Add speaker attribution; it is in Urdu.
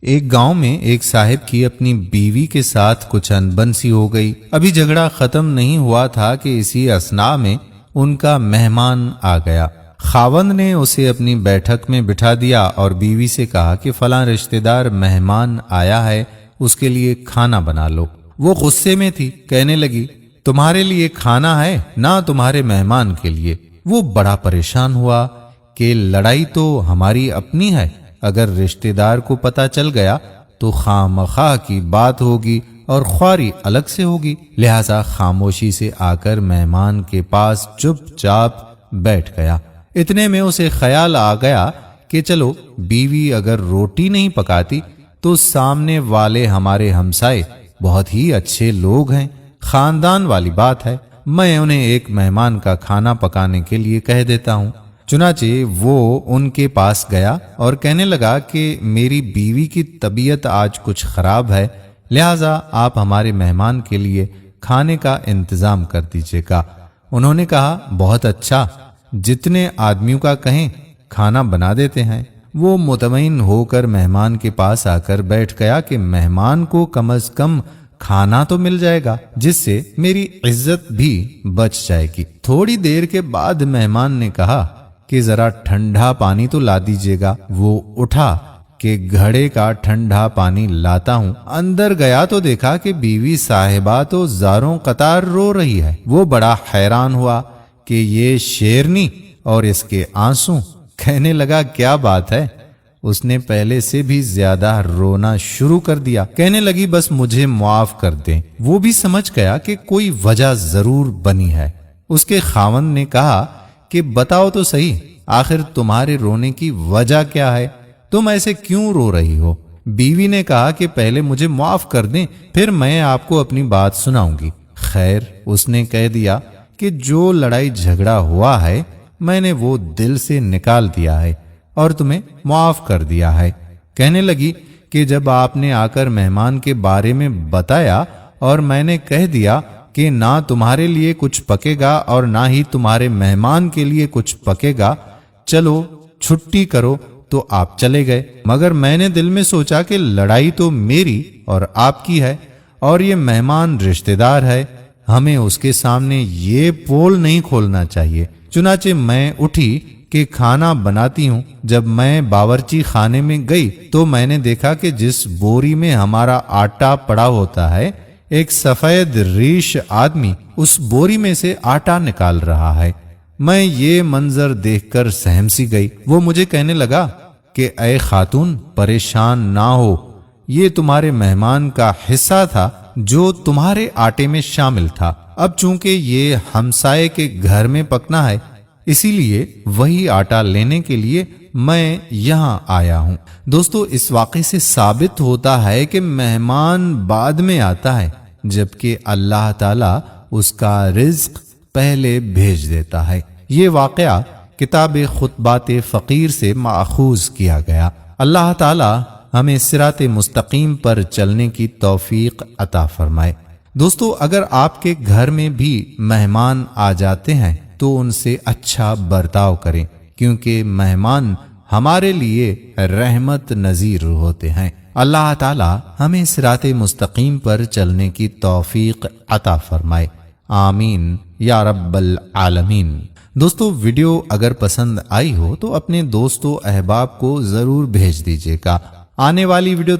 Speaker 1: ایک گاؤں میں ایک صاحب کی اپنی بیوی کے ساتھ کچھ انبن سی ہو گئی۔ ابھی جھگڑا ختم نہیں ہوا تھا کہ اسی اثناء میں ان کا مہمان آ گیا۔ خاوند نے اسے اپنی بیٹھک میں بٹھا دیا اور بیوی سے کہا کہ فلاں رشتہ دار مہمان آیا ہے، اس کے لیے کھانا بنا لو۔ وہ غصے میں تھی، کہنے لگی تمہارے لیے کھانا ہے نہ تمہارے مہمان کے لیے۔ وہ بڑا پریشان ہوا کہ لڑائی تو ہماری اپنی ہے، اگر رشتہ دار کو پتہ چل گیا تو خواہ مخواہ کی بات ہوگی اور خواری الگ سے ہوگی، لہذا خاموشی سے آ کر مہمان کے پاس چپ چاپ بیٹھ گیا۔ اتنے میں اسے خیال آ گیا کہ چلو بیوی اگر روٹی نہیں پکاتی تو سامنے والے ہمارے ہمسائے بہت ہی اچھے لوگ ہیں، خاندان والی بات ہے، میں انہیں ایک مہمان کا کھانا پکانے کے لیے کہہ دیتا ہوں۔ چنانچہ وہ ان کے پاس گیا اور کہنے لگا کہ میری بیوی کی طبیعت آج کچھ خراب ہے، لہذا آپ ہمارے مہمان کے لیے کھانے کا انتظام کر دیجیے گا۔ انہوں نے کہا بہت اچھا، جتنے آدمیوں کا کہیں کھانا بنا دیتے ہیں۔ وہ مطمئن ہو کر مہمان کے پاس آ کر بیٹھ گیا کہ مہمان کو کم از کم کھانا تو مل جائے گا، جس سے میری عزت بھی بچ جائے گی۔ تھوڑی دیر کے بعد مہمان نے کہا کہ ذرا ٹھنڈا پانی تو لا دیجیے گا۔ وہ اٹھا کہ گھڑے کا ٹھنڈا پانی لاتا ہوں۔ اندر گیا تو دیکھا کہ بیوی صاحبہ تو زاروں قطار رو رہی ہے۔ وہ بڑا حیران ہوا کہ یہ شیرنی اور اس کے آنسو، کہنے لگا کیا بات ہے؟ اس نے پہلے سے بھی زیادہ رونا شروع کر دیا، کہنے لگی بس مجھے معاف کر دیں۔ وہ بھی سمجھ گیا کہ کوئی وجہ ضرور بنی ہے۔ اس کے خاوند نے کہا کہ بتاؤ تو صحیح، آخر تمہارے رونے کی وجہ کیا ہے؟ تم ایسے کیوں رو رہی ہو؟ بیوی نے کہا کہ پہلے مجھے معاف کر دیں، پھر میں آپ کو اپنی بات سناؤں گی۔ خیر، اس نے کہہ دیا کہ جو لڑائی جھگڑا ہوا ہے میں نے وہ دل سے نکال دیا ہے اور تمہیں معاف کر دیا ہے۔ کہنے لگی کہ جب آپ نے آ کر مہمان کے بارے میں بتایا اور میں نے کہہ دیا کہ نہ تمہارے لیے کچھ پکے گا اور نہ ہی تمہارے مہمان کے لیے کچھ پکے گا، چلو چھٹی کرو، تو آپ چلے گئے۔ مگر میں نے دل میں سوچا کہ لڑائی تو میری اور آپ کی ہے اور یہ مہمان رشتہ دار ہے، ہمیں اس کے سامنے یہ پول نہیں کھولنا چاہیے۔ چنانچہ میں اٹھی کہ کھانا بناتی ہوں۔ جب میں باورچی خانے میں گئی تو میں نے دیکھا کہ جس بوری میں ہمارا آٹا پڑا ہوتا ہے، ایک سفید ریش آدمی اس بوری میں سے آٹا نکال رہا ہے۔ میں یہ منظر دیکھ کر سہم سی گئی۔ وہ مجھے کہنے لگا کہ اے خاتون، پریشان نہ ہو، یہ تمہارے مہمان کا حصہ تھا جو تمہارے آٹے میں شامل تھا۔ اب چونکہ یہ ہمسائے کے گھر میں پکنا ہے، اسی لیے وہی آٹا لینے کے لیے میں یہاں آیا ہوں۔ دوستو، اس واقعے سے ثابت ہوتا ہے کہ مہمان بعد میں آتا ہے، جبکہ اللہ تعالیٰ اس کا رزق پہلے بھیج دیتا ہے۔ یہ واقعہ کتاب خطبات فقیر سے ماخوذ کیا گیا۔ اللہ تعالیٰ ہمیں صراط مستقیم پر چلنے کی توفیق عطا فرمائے۔ دوستو، اگر آپ کے گھر میں بھی مہمان آ جاتے ہیں تو ان سے اچھا برتاؤ کریں، کیونکہ مہمان ہمارے لیے رحمت نذیر ہوتے ہیں۔ اللہ تعالیٰ ہمیں صراط مستقیم پر چلنے کی توفیق عطا فرمائے، آمین یا رب العالمین۔ دوستو، ویڈیو اگر پسند آئی ہو تو اپنے دوستوں احباب کو ضرور بھیج دیجیے گا۔ آنے والی ویڈیو